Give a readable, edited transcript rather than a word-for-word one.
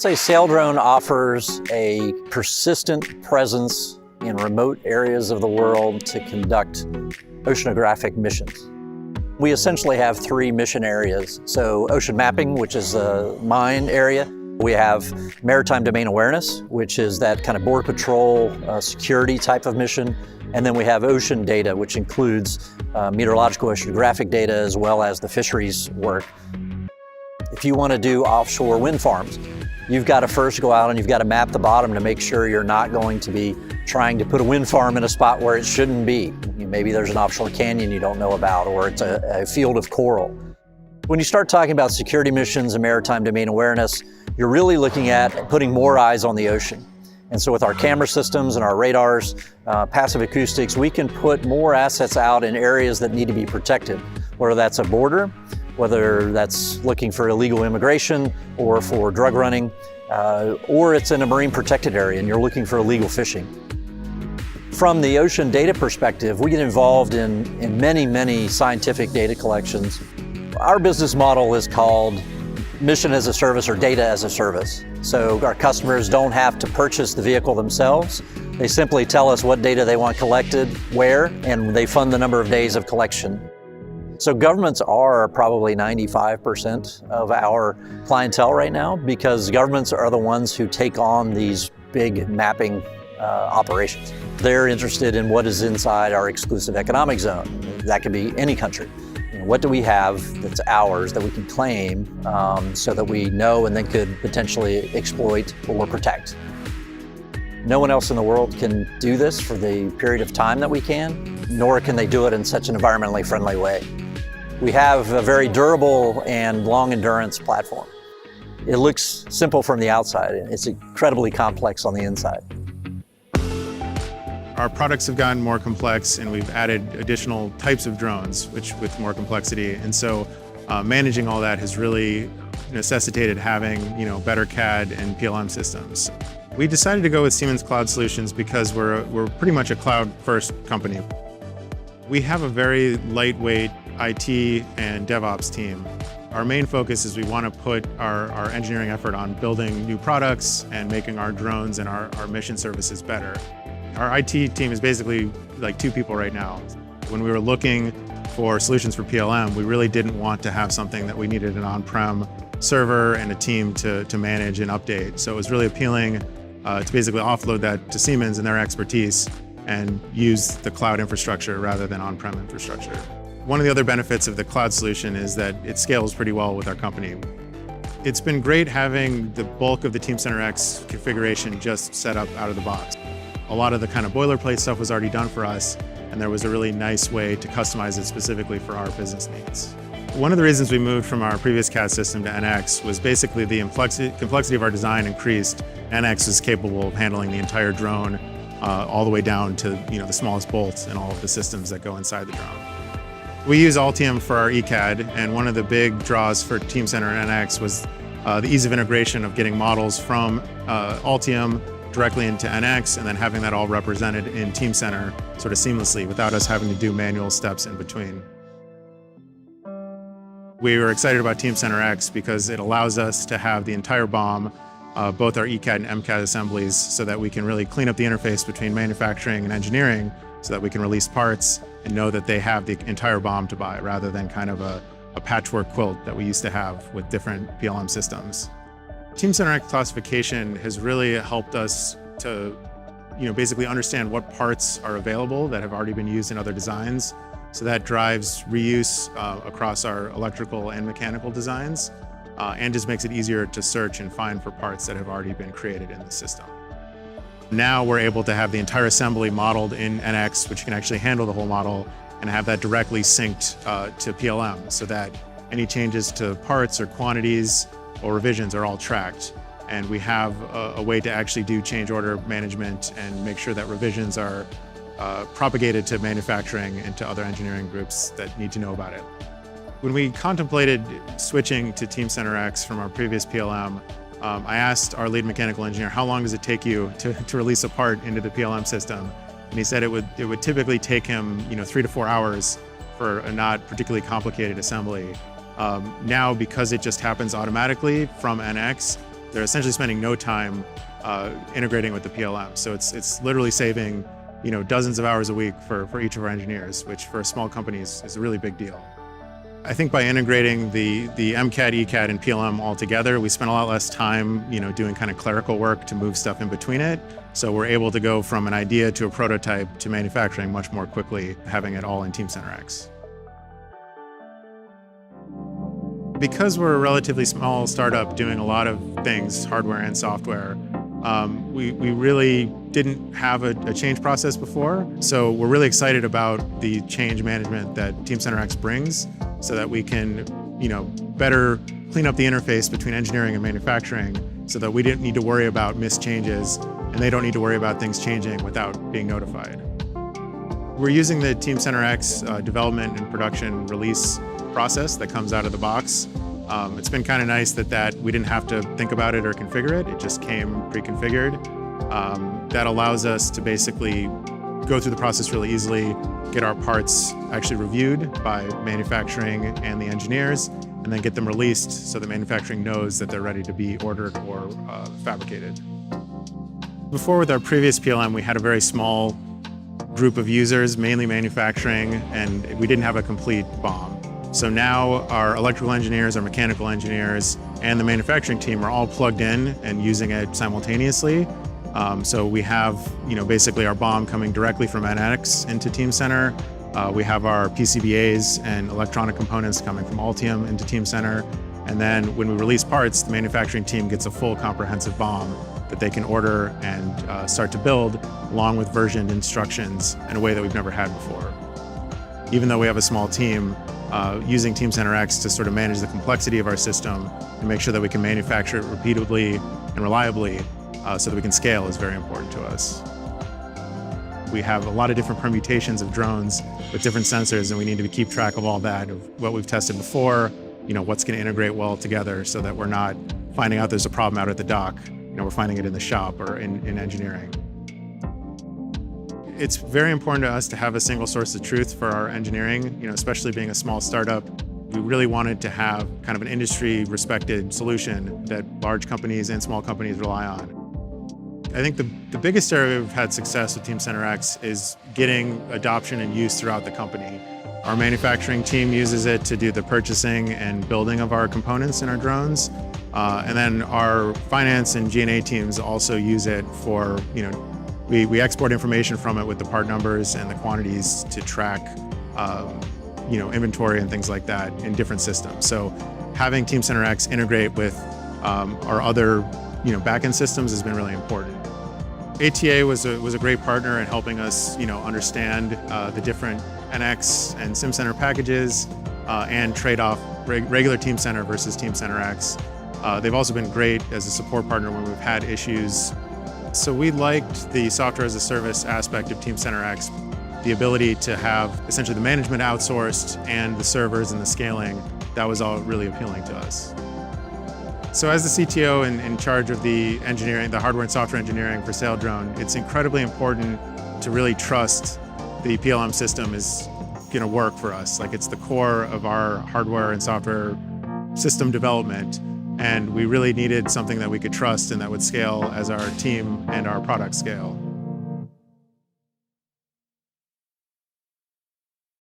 say Saildrone offers a persistent presence in remote areas of the world to conduct oceanographic missions. We essentially have three mission areas. So ocean mapping, which is the mine area. We have maritime domain awareness, which is that kind of border patrol, security type of mission. And then we have ocean data, which includes meteorological oceanographic data as well as the fisheries work. If you want to do offshore wind farms, you've got to first go out and you've got to map the bottom to make sure you're not going to be trying to put a wind farm in a spot where it shouldn't be. Maybe there's an offshore canyon you don't know about, or it's a field of coral. When you start talking about security missions and maritime domain awareness, you're really looking at putting more eyes on the ocean. And so with our camera systems and our radars, passive acoustics, we can put more assets out in areas that need to be protected, whether that's a border, whether that's looking for illegal immigration or for drug running, or it's in a marine protected area and you're looking for illegal fishing. From the ocean data perspective, we get involved in many scientific data collections. Our business model is called mission as a service or data as a service. So our customers don't have to purchase the vehicle themselves. They simply tell us what data they want collected, where, and they fund the number of days of collection. So governments are probably 95% of our clientele right now, because governments are the ones who take on these big mapping operations. They're interested in what is inside our exclusive economic zone. That could be any country. What do we have that's ours that we can claim so that we know and then could potentially exploit or protect? No one else in the world can do this for the period of time that we can, nor can they do it in such an environmentally friendly way. We have a very durable and long endurance platform. It looks simple from the outside. It's incredibly complex on the inside. Our products have gotten more complex and we've added additional types of drones, with more complexity. And so managing all that has really necessitated having better CAD and PLM systems. We decided to go with Siemens Cloud Solutions because we're pretty much a cloud-first company. We have a very lightweight IT and DevOps team. Our main focus is we want to put our engineering effort on building new products and making our drones and our mission services better. Our IT team is basically like two people right now. When we were looking for solutions for PLM, we really didn't want to have something that we needed an on-prem server and a team to manage and update. So it was really appealing to basically offload that to Siemens and their expertise and use the cloud infrastructure rather than on-prem infrastructure. One of the other benefits of the cloud solution is that it scales pretty well with our company. It's been great having the bulk of the Teamcenter X configuration just set up out of the box. A lot of the kind of boilerplate stuff was already done for us, and there was a really nice way to customize it specifically for our business needs. One of the reasons we moved from our previous CAD system to NX was basically the complexity of our design increased. NX is capable of handling the entire drone all the way down to the smallest bolts and all of the systems that go inside the drone. We use Altium for our ECAD, and one of the big draws for Teamcenter and NX was the ease of integration of getting models from Altium directly into NX and then having that all represented in Teamcenter sort of seamlessly without us having to do manual steps in between. We were excited about Teamcenter X because it allows us to have the entire BOM, both our ECAD and MCAD assemblies, so that we can really clean up the interface between manufacturing and engineering so that we can release parts and know that they have the entire BOM to buy rather than kind of a patchwork quilt that we used to have with different PLM systems. Teamcenter X classification has really helped us to basically understand what parts are available that have already been used in other designs. So that drives reuse across our electrical and mechanical designs and just makes it easier to search and find for parts that have already been created in the system. Now we're able to have the entire assembly modeled in NX, which can actually handle the whole model, and have that directly synced to PLM so that any changes to parts or quantities or revisions are all tracked. And we have a way to actually do change order management and make sure that revisions are propagated to manufacturing and to other engineering groups that need to know about it. When we contemplated switching to Teamcenter X from our previous PLM, I asked our lead mechanical engineer, how long does it take you to release a part into the PLM system? And he said it would typically take him 3 to 4 hours for a not particularly complicated assembly. Now, because it just happens automatically from NX, they're essentially spending no time integrating with the PLM. So it's literally saving dozens of hours a week for each of our engineers, which for a small company is a really big deal. I think by integrating the MCAD, ECAD, and PLM all together, we spent a lot less time doing kind of clerical work to move stuff in between it. So we're able to go from an idea to a prototype to manufacturing much more quickly, having it all in Teamcenter X. Because we're a relatively small startup doing a lot of things, hardware and software, we really didn't have a change process before. So we're really excited about the change management that Teamcenter X brings so that we can better clean up the interface between engineering and manufacturing so that we didn't need to worry about missed changes and they don't need to worry about things changing without being notified. We're using the Teamcenter X development and production release process that comes out of the box. It's been kind of nice that we didn't have to think about it or configure it. It just came pre-configured. That allows us to basically go through the process really easily, get our parts actually reviewed by manufacturing and the engineers, and then get them released so the manufacturing knows that they're ready to be ordered or fabricated. Before, with our previous PLM, we had a very small group of users, mainly manufacturing, and we didn't have a complete BOM. So now our electrical engineers, our mechanical engineers, and the manufacturing team are all plugged in and using it simultaneously. So we have, basically our BOM coming directly from NX into Teamcenter. We have our PCBAs and electronic components coming from Altium into Teamcenter. And then when we release parts, the manufacturing team gets a full comprehensive BOM that they can order and start to build along with versioned instructions in a way that we've never had before. Even though we have a small team, using Teamcenter X to sort of manage the complexity of our system and make sure that we can manufacture it repeatedly and reliably so that we can scale is very important to us. We have a lot of different permutations of drones with different sensors, and we need to keep track of all that, of what we've tested before, what's going to integrate well together so that we're not finding out there's a problem out at the dock. We're finding it in the shop or in engineering. It's very important to us to have a single source of truth for our engineering, especially being a small startup. We really wanted to have kind of an industry-respected solution that large companies and small companies rely on. I think the biggest area we've had success with Teamcenter X is getting adoption and use throughout the company. Our manufacturing team uses it to do the purchasing and building of our components in our drones. And then our finance and G&A teams also use it for, we export information from it with the part numbers and the quantities to track, inventory and things like that in different systems. So having Teamcenter X integrate with our other, backend systems has been really important. ATA was a great partner in helping us, understand the different NX and SimCenter packages and trade off regular Teamcenter versus Teamcenter X. They've also been great as a support partner when we've had issues. So we liked the software as a service aspect of Teamcenter X, the ability to have essentially the management outsourced and the servers and the scaling. That was all really appealing to us. So as the CTO in charge of the engineering, the hardware and software engineering for Saildrone, it's incredibly important to really trust the PLM system is going to work for us. Like, it's the core of our hardware and software system development. And we really needed something that we could trust and that would scale as our team and our product scale.